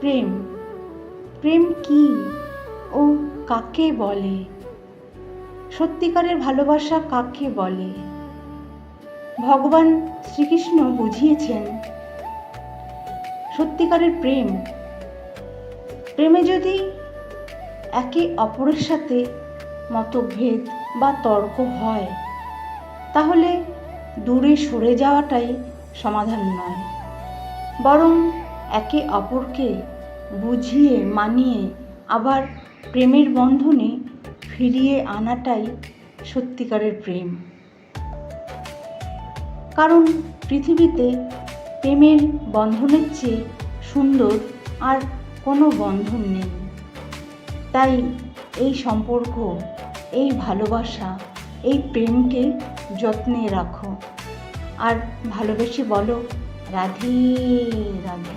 প্রেম প্রেম কি ও কাকে বলে? সত্যিকারের ভালোবাসা কাকে বলে? ভগবান শ্রীকৃষ্ণ বুঝিয়েছেন সত্যিকারের প্রেমে যদি একে অপরের সাথে মতভেদ বা তর্ক হয়, তাহলে দূরে সরে যাওয়াটাই সমাধান নয়, বরং একে অপরকে বুঝিয়ে মানিয়ে আবার প্রেমের বন্ধনে ফিরিয়ে আনাটাই সত্যিকারের প্রেম। কারণ পৃথিবীতে প্রেমের বন্ধনের চেয়ে সুন্দর আর কোনো বন্ধন নেই। তাই এই সম্পর্ক, এই ভালোবাসা, এই প্রেমকে যত্নে রাখো আর ভালোবেসে বলো রাধে রাধে।